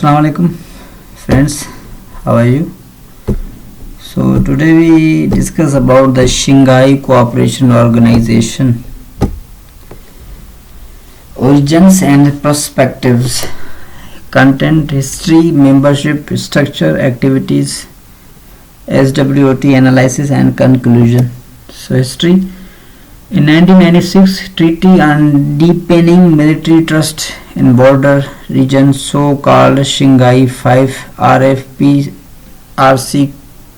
Assalamu alaikum friends, how are you? So today we discuss about the Shanghai Cooperation Organization, origins and perspectives, content, history, membership, structure, activities, SWOT analysis and conclusion. So history. In 1996, Treaty on Deepening Military Trust in Border Regions, so-called Shanghai 5 RFPRC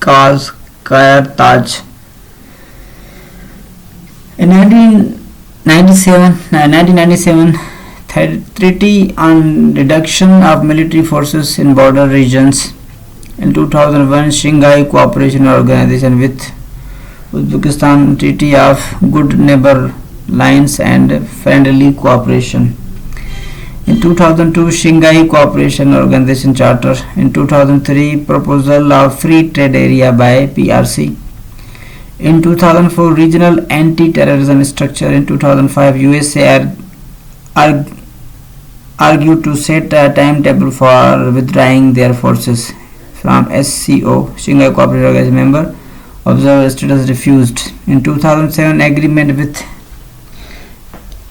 Kaz Khair Taj. In 1997, Treaty on Reduction of Military Forces in Border Regions. In 2001, Shanghai Cooperation Organization with Uzbekistan, Treaty of Good Neighbor Lines and Friendly Cooperation. In 2002, Shanghai Cooperation Organization Charter. In 2003, Proposal of Free Trade Area by PRC. In 2004, Regional Anti-Terrorism Structure. In 2005, USA argued to set a timetable for withdrawing their forces from SCO, Shanghai Cooperation Organization member. Observer status refused. In 2007, agreement with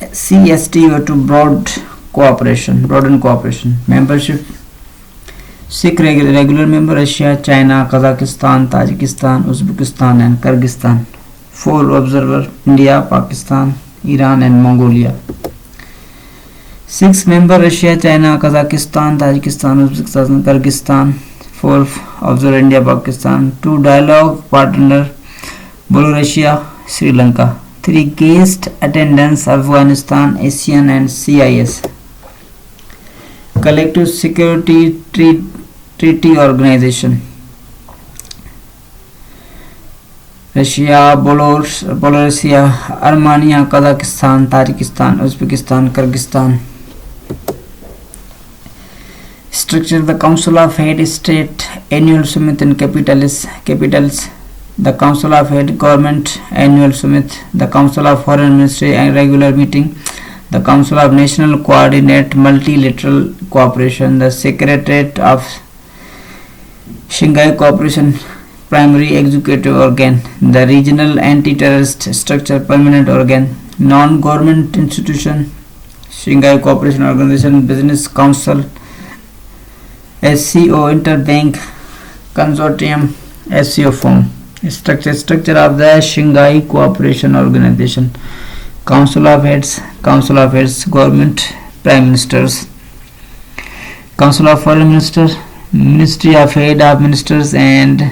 CSTO to broaden cooperation. Membership: Sikh regular member Russia, China, Kazakhstan, Tajikistan, Uzbekistan and Kyrgyzstan. 4 observer India, Pakistan, Iran and Mongolia. 6 member Russia, China, Kazakhstan, Tajikistan, Uzbekistan and Kyrgyzstan. 4 observer India, Pakistan. 2 dialogue partner Belarus, Sri Lanka. 3 guest attendance Afghanistan, ASEAN and CIS. Collective Security Treaty Organization: Russia, Belarus, Armenia, Kazakhstan, Tajikistan, Uzbekistan, Kyrgyzstan. Structure: the Council of Head State Annual Summit in capitals: the Council of Head Government Annual Summit, the Council of Foreign Ministry and regular meeting, the Council of National Coordinate Multilateral Cooperation, the Secretariat of Shanghai Cooperation Primary Executive Organ, the Regional Anti-Terrorist Structure Permanent Organ, Non-Government Institution, Shanghai Cooperation Organization Business Council, SCO Interbank Consortium, SCO form. Structure of the Shanghai Cooperation Organization: Council of Heads, Government, Prime Ministers. Council of Foreign Ministers, Ministry of Head of Ministers and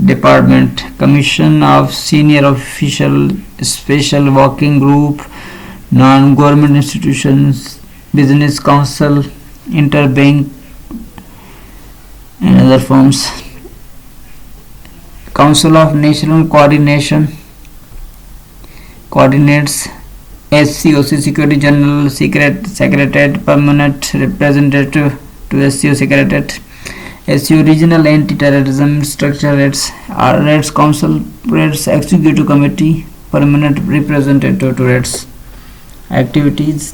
Department. Commission of Senior Official, Special Working Group, Non-Government Institutions, Business Council, Interbank and other forms. Council of National Coordination coordinates SCOC Secretary General, Secretariat Permanent Representative to SCO Secretariat. SCO Regional Anti-Terrorism Structure REDS Council, REDS Executive Committee, Permanent Representative to REDS. Activities: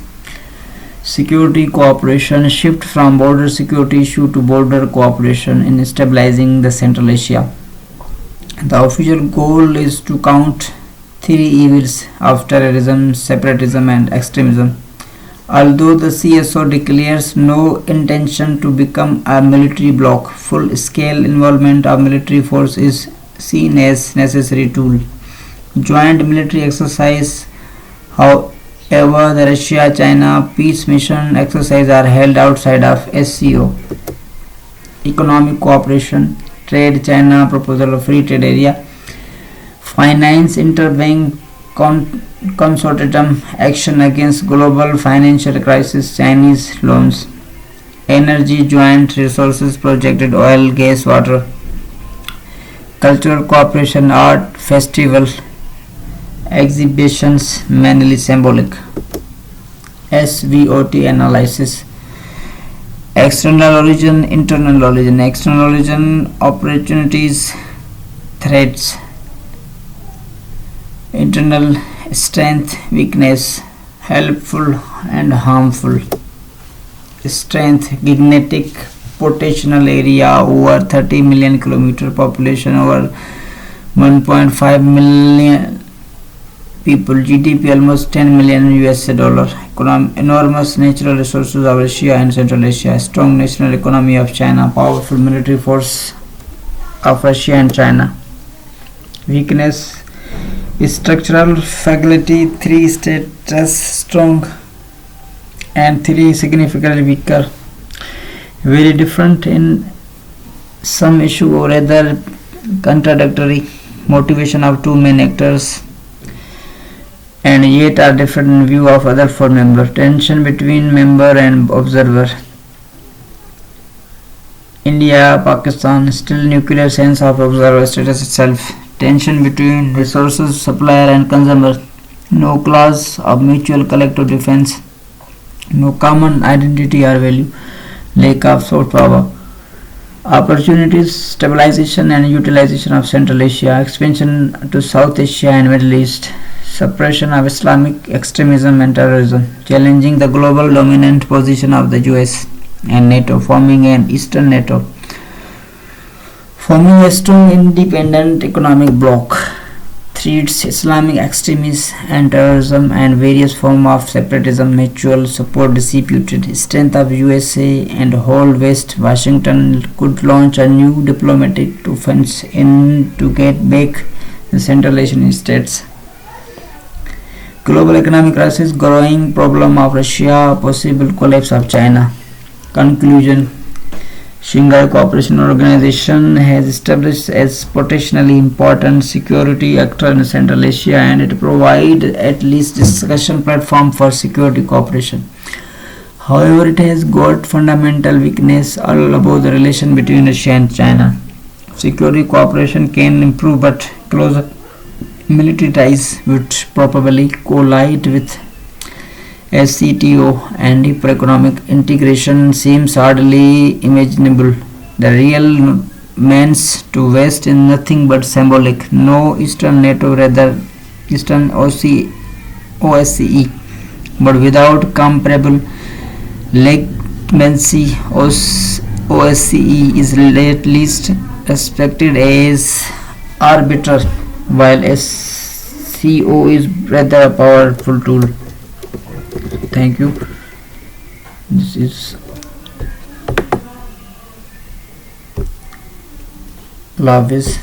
security cooperation: shift from border security issue to border cooperation in stabilizing the Central Asia. The official goal is to count 3 evils of terrorism, separatism and extremism. Although the CSO declares no intention to become a military bloc, full-scale involvement of military force is seen as necessary tool. Joint military exercise, however, the Russia-China peace mission exercises are held outside of SCO. Economic cooperation: trade, China proposal of free trade area. Finance, interbank consortium, action against global financial crisis, Chinese loans. Energy, joint resources, projected oil, gas, water. Cultural cooperation: art, festival, exhibitions, mainly symbolic. SWOT analysis: external origin, internal origin. External origin: opportunities, threats. Internal: strength, weakness, helpful and harmful. Strength: genetic transportational area over 30 million kilometer, population over 1.5 million people, GDP almost 10 million USA dollar, enormous natural resources of Russia and Central Asia, strong national economy of China, powerful military force of Russia and China. Weakness: structural fragility, 3 status strong and 3 significantly weaker, very different in some issue or rather contradictory, motivation of 2 main actors and yet are different in view of other 4 members, tension between member and observer. India, Pakistan, still nuclear sense of observer status itself, tension between resources supplier and consumer, no clause of mutual collective defense, no common identity or value, lack of soft power. Opportunities: stabilization and utilization of Central Asia, expansion to South Asia and Middle East, suppression of Islamic extremism and terrorism, challenging the global dominant position of the US and NATO, forming an Eastern NATO, forming a strong independent economic bloc, threats: Islamic extremism and terrorism and various forms of separatism, mutual support disputed, strength of USA and whole West. Washington could launch a new diplomatic offense in to get back the Central Asian states. Global economic crisis, growing problem of Russia, possible collapse of China. Conclusion: Shanghai Cooperation Organization has established as potentially important security actor in Central Asia, and it provides at least discussion platform for security cooperation. However, it has got fundamental weakness all about the relation between Russia and China. Security cooperation can improve, but closer military ties would probably collide with SCTO, and deeper economic integration seems hardly imaginable. The real means to West is nothing but symbolic. No Eastern NATO, rather Eastern OSCE, but without comparable legitimacy. OSCE is at least respected as arbiter, while SCO is rather a powerful tool. Thank you. This is Love is